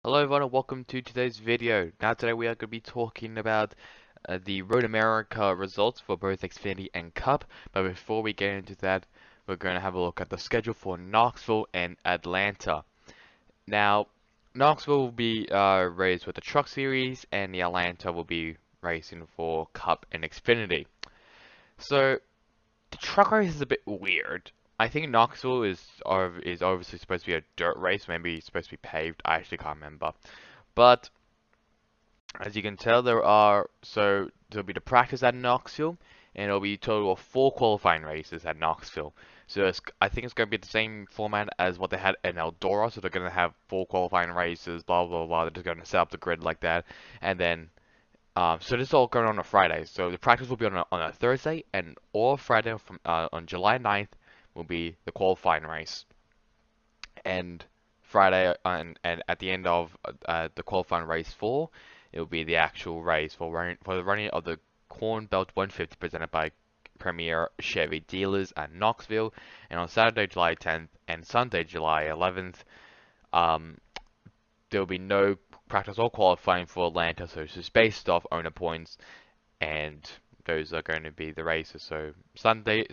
Hello everyone and welcome to today's video. Now today we are going to be talking about the Road America results for both Xfinity and Cup. But before we get into that, we're going to have a look at the schedule for Knoxville and Atlanta. Now, Knoxville will be raced with the Truck Series and the Atlanta will be racing for Cup and Xfinity. So, the truck race is a bit weird. I think Knoxville is obviously supposed to be a dirt race, maybe it's supposed to be paved, I actually can't remember. But as you can tell, there'll be the practice at Knoxville, and it'll be a total of 4 qualifying races at Knoxville. So I think it's going to be the same format as what they had in Eldora. So they're going to have 4 qualifying races, blah blah blah. They're just going to set up the grid like that, and then so this is all going on Friday. So the practice will be on a Thursday, and all Friday from on July 9th will be the qualifying race, and Friday and at the end of the qualifying race 4. It will be the actual race for the running of the Corn Belt 150 presented by Premier Chevy Dealers at Knoxville. And on Saturday, July 10th and Sunday, July 11th, um, there will be no practice or qualifying for Atlanta, so it's just based off owner points, and those are going to be the races. So Saturday,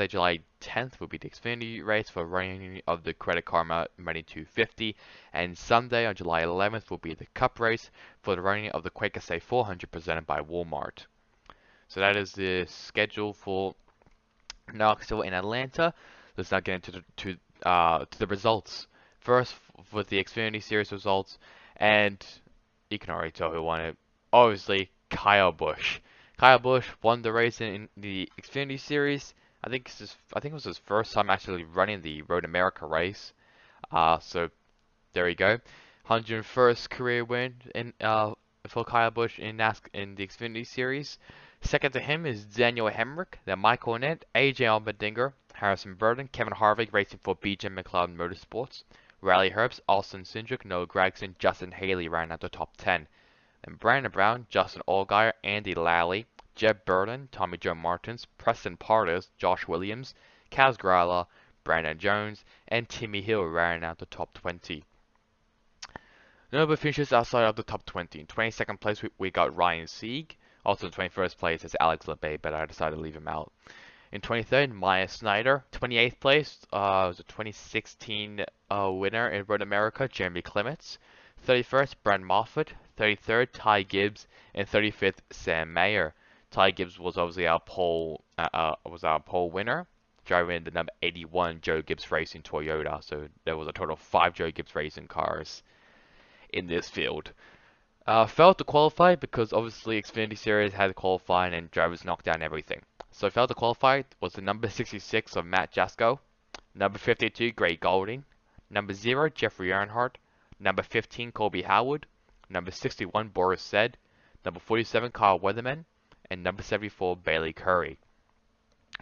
July 10th will be the Xfinity race for running of the Credit Karma Money 250, and Sunday on July 11th will be the Cup race for the running of the Quaker Say 400 presented by Walmart. So that is the schedule for Knoxville and Atlanta. Let's now get into the results. First, with the Xfinity Series results, and you can already tell who won it. Obviously, Kyle Busch. Kyle Busch won the race in the Xfinity Series. I think it was his first time actually running the Road America race. So there you go. 101st career win for Kyle Busch in the Xfinity Series. Second to him is Daniel Hemrick, then Michael Annett, AJ Allmendinger, Harrison Burton, Kevin Harvick racing for BJ McLeod Motorsports, Riley Herbst, Austin Cindric, Noah Gragson, Justin Haley ran out the top 10. Then Brandon Brown, Justin Allgaier, Andy Lally, Jeb Burton, Tommy Joe Martins, Preston Partis, Josh Williams, Kaz Grala, Brandon Jones, and Timmy Hill ran out the top 20. Notable finishes outside of the top 20. In 22nd place, we got Ryan Sieg. Also in 21st place is Alex LeBay, but I decided to leave him out. In 23rd, Maya Snyder. 28th place was a 2016 winner in Road America, Jeremy Clements. 31st, Brent Moffitt. 33rd, Ty Gibbs. And 35th, Sam Mayer. Ty Gibbs was obviously our pole winner, driving the number 81 Joe Gibbs Racing Toyota. So there was a total of 5 Joe Gibbs Racing cars in this field. Failed to qualify because obviously Xfinity Series had qualifying and drivers knocked down everything. So failed to qualify was the number 66 of Matt Jasko, number 52 Gray Golding, number 0 Jeffrey Earnhardt, number 15 Colby Howard, number 61 Boris Said, number 47 Kyle Weatherman, and number 74 Bailey Curry.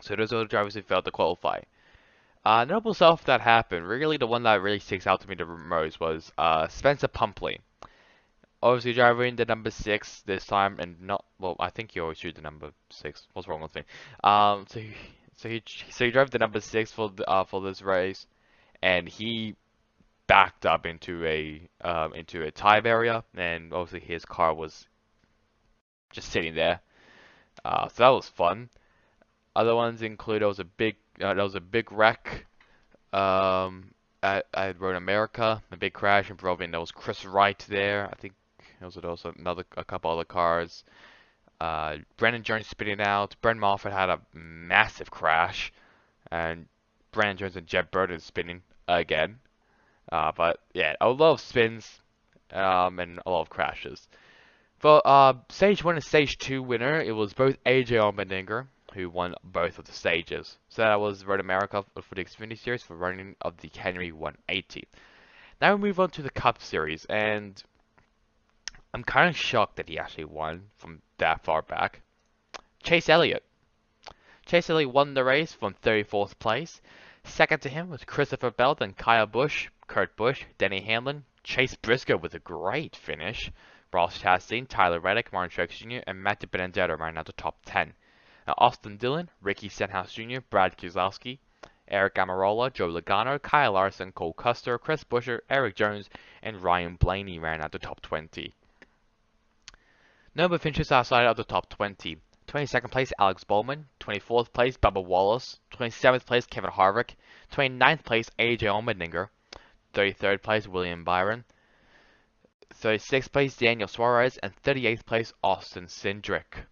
So those are the drivers who failed to qualify. Notable stuff that happened, really the one that really sticks out to me the most was Spencer Pumpley. Obviously driving the number 6 this time, and not, well, I think you always choose the number 6. What's wrong with me? So he drove the number 6 for this race, and he backed up into a tie area, and obviously his car was just sitting there. So that was fun. Other ones include there was a big wreck at Road America, a big crash involving there was Chris Wright there. I think there was also a couple other cars. Brandon Jones spinning out. Brent Moffitt had a massive crash, and Brandon Jones and Jeb Burton spinning again. But yeah, a lot of spins and a lot of crashes. For stage 1 and stage 2 winner, it was both AJ Allmendinger who won both of the stages. So that was Road America for the Xfinity Series for running of the Henry 180. Now we move on to the Cup Series, and I'm kind of shocked that he actually won from that far back. Chase Elliott. Chase Elliott won the race from 34th place. Second to him was Christopher Bell, then Kyle Busch, Kurt Busch, Denny Hamlin, Chase Briscoe with a great finish, Ross Chastain, Tyler Reddick, Martin Truex Jr., and Matthew Benedetto ran out the top 10. Now Austin Dillon, Ricky Stenhouse Jr., Brad Keselowski, Eric Amarola, Joe Logano, Kyle Larson, Cole Custer, Chris Buescher, Eric Jones, and Ryan Blaney ran out the top 20. Number finishes outside of the top 20. 22nd place, Alex Bowman. 24th place, Bubba Wallace. 27th place, Kevin Harvick. 29th place, AJ Allmendinger. 33rd place, William Byron. 36th place, Daniel Suarez. And 38th place, Austin Cindric.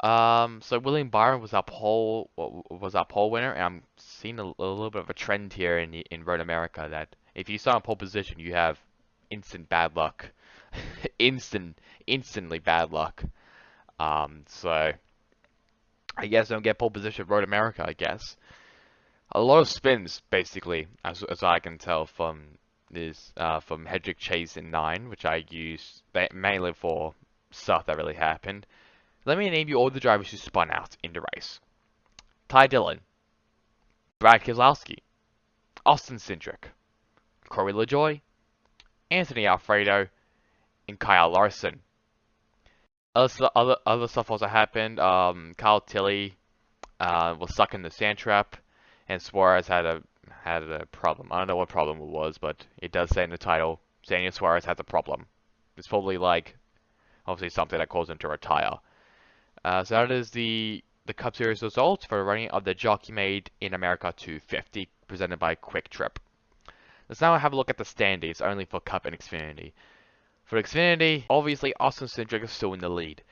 So William Byron was our pole winner, and I'm seeing a little bit of a trend here in Road America that if you start on pole position, you have instant bad luck, instantly bad luck. So I guess don't get pole position Road America. I guess a lot of spins basically, as I can tell from this from Hedrick Chase in 9, which I use mainly for stuff that really happened. Let me name you all the drivers who spun out in the race. Ty Dillon, Brad Keselowski, Austin Cindric, Corey LaJoie, Anthony Alfredo, and Kyle Larson. Other stuff also happened. Kyle Tilley was stuck in the sand trap, and Suarez had a problem. I don't know what problem it was, but it does say in the title, Daniel Suarez has a problem. It's probably like, obviously something that caused him to retire. So that is the Cup Series results for the running of the Jockey Made in America 250, presented by Quick Trip. Let's now have a look at the standings, only for Cup and Xfinity. For Xfinity, obviously Austin Cindric is still in the lead.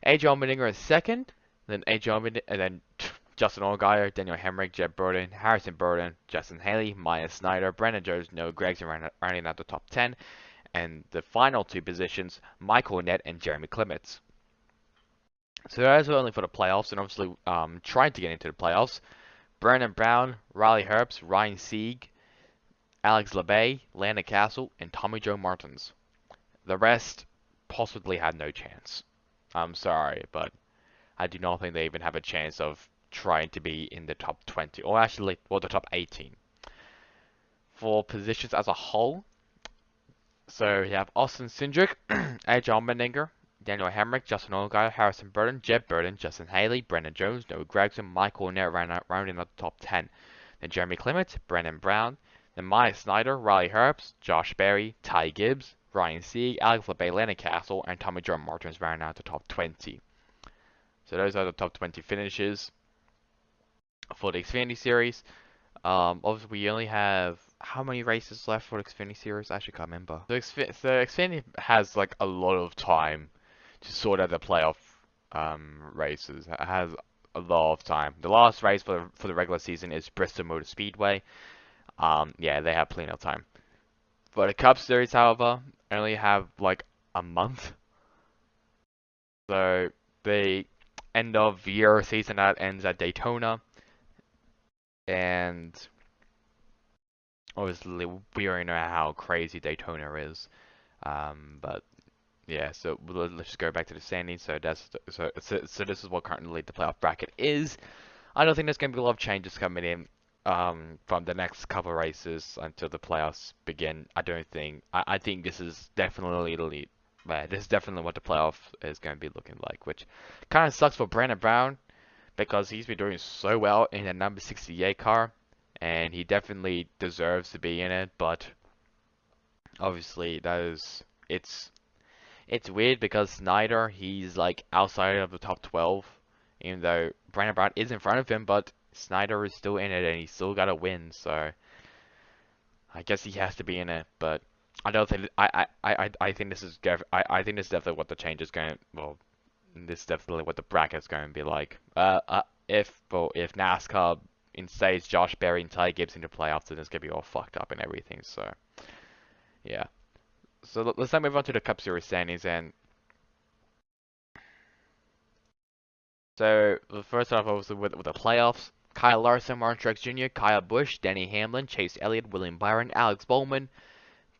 AJ Allmendinger is second, then and then Justin Allgaier, Daniel Hemrick, Jeb Burton, Harrison Burton, Justin Haley, Maya Snyder, Brandon Jones, Noah Gragson running out the top 10, and the final two positions, Michael Annett and Jeremy Clements. So that is only for the playoffs, and obviously trying to get into the playoffs. Brandon Brown, Riley Herbst, Ryan Sieg, Alex LeBay, Landon Castle, and Tommy Joe Martins. The rest possibly had no chance. I'm sorry, but I do not think they even have a chance of trying to be in the top 20, or actually, well, the top 18. For positions as a whole, so you have Austin Cindric, AJ Allmendinger, Daniel Hemrick, Justin Allgaier, Harrison Burton, Jeb Burton, Justin Haley, Brandon Jones, Noah Gragson, Michael Annett rounding out the top 10. Then Jeremy Clement, Brandon Brown, then Maya Snyder, Riley Herbst, Josh Berry, Ty Gibbs, Ryan Sieg, Alex LeBay, Landon Castle, and Tommy John Martins rounding out the top 20. So those are the top 20 finishes for the Xfinity Series. Obviously, we only have how many races left for the Xfinity Series? I actually can't remember. So Xfinity has like a lot of time to sort out the playoff races. It has a lot of time. The last race for the regular season is Bristol Motor Speedway. Yeah, they have plenty of time. For the Cup Series, however, only have like a month. So the end of year season that ends at Daytona, and obviously we already know how crazy Daytona is. But yeah, so let's just go back to the standings. So this is what currently the playoff bracket is. I don't think there's going to be a lot of changes coming in from the next couple of races until the playoffs begin. I don't think. I think this is definitely the lead. This is definitely what the playoff is going to be looking like, which kind of sucks for Brandon Brown because he's been doing so well in the number 68 car, and he definitely deserves to be in it. But obviously, it's weird because Snyder, he's like outside of the top 12, even though Brandon Brown is in front of him, but Snyder is still in it and he's still got to win, so I guess he has to be in it. But I don't think I think this is I think this is definitely what the change is going. Well, this is definitely what the bracket's going to be like. If NASCAR instates Josh Berry and Ty Gibbs into playoffs, then it's gonna be all fucked up and everything. So yeah. So let's now move on to the Cup Series standings. And so first off, obviously with the playoffs, Kyle Larson, Martin Truex Jr., Kyle Busch, Denny Hamlin, Chase Elliott, William Byron, Alex Bowman,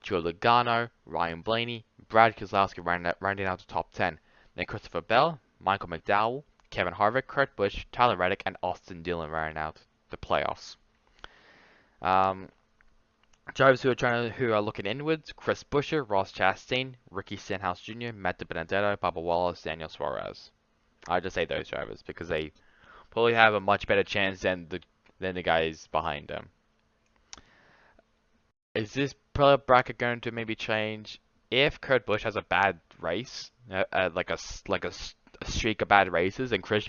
Joe Logano, Ryan Blaney, Brad Keselowski rounding out the top 10. Then Christopher Bell, Michael McDowell, Kevin Harvick, Kurt Busch, Tyler Reddick, and Austin Dillon rounding out the playoffs. Drivers who are looking inwards: Chris Buescher, Ross Chastain, Ricky Stenhouse Jr., Matt DiBenedetto, Bubba Wallace, Daniel Suarez. I'll just say those drivers because they probably have a much better chance than than the guys behind him. Is this bracket going to maybe change if Kurt Busch has a bad race, a streak of bad races, and Chris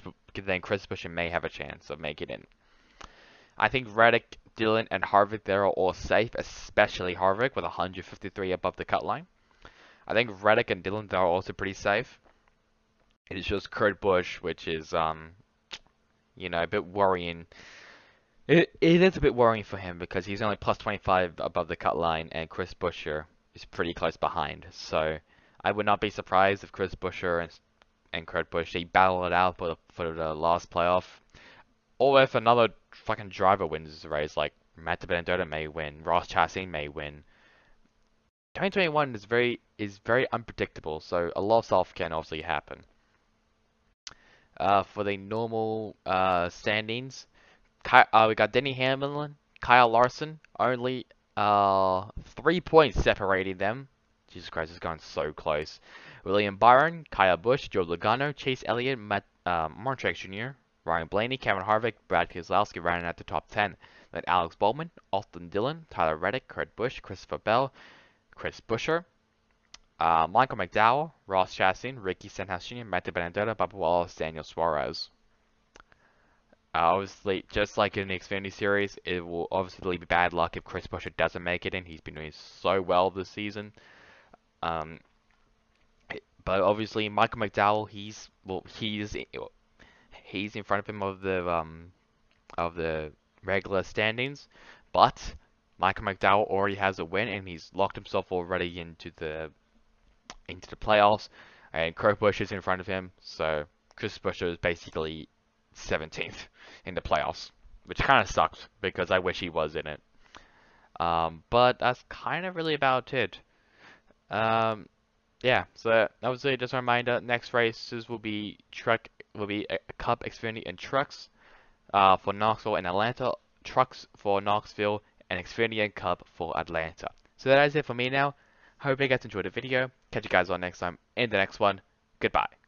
Busch may have a chance of making it. I think Reddick, Dillon, and Harvick there are all safe, especially Harvick with 153 above the cut line. I think Reddick and Dillon there are also pretty safe. It is just Kurt Busch, which is a bit worrying. It is a bit worrying for him because he's only plus 25 above the cut line, and Chris Buescher is pretty close behind. So I would not be surprised if Chris Buescher and Kurt Busch they battle it out for the last playoff, or if another fucking driver wins the race, like Matt DiBenedetto may win, Ross Chastain may win. 2021 is very unpredictable, so a lot of stuff can obviously happen. For the normal standings. We got Denny Hamlin, Kyle Larson, only 3 points separating them. Jesus Christ, it's gone so close. William Byron, Kyle Busch, Joe Logano, Chase Elliott, Martin Truex Jr., Ryan Blaney, Kevin Harvick, Brad Keselowski rounding out the top 10. Then Alex Bowman, Austin Dillon, Tyler Reddick, Kurt Busch, Christopher Bell, Chris Buescher, Michael McDowell, Ross Chastain, Ricky Stenhouse Jr., Matt DiBenedetto, Bubba Wallace, Daniel Suarez. Obviously, just like in the Xfinity series, it will obviously be bad luck if Chris Buescher doesn't make it in. He's been doing so well this season. Um, but obviously, Michael McDowell, he's in front of him of the regular standings, but Michael McDowell already has a win and he's locked himself already into the playoffs, and Kurt Busch is in front of him, so Chris Buescher is basically 17th in the playoffs, which kind of sucks because I wish he was in it. But that's kind of really about it. Yeah, so obviously just a reminder, next races will be Cup, Xfinity, and Trucks for Knoxville and Atlanta, Trucks for Knoxville, and Xfinity and Cup for Atlanta. So that is it for me now. Hope you guys enjoyed the video. Catch you guys on next time in the next one. Goodbye.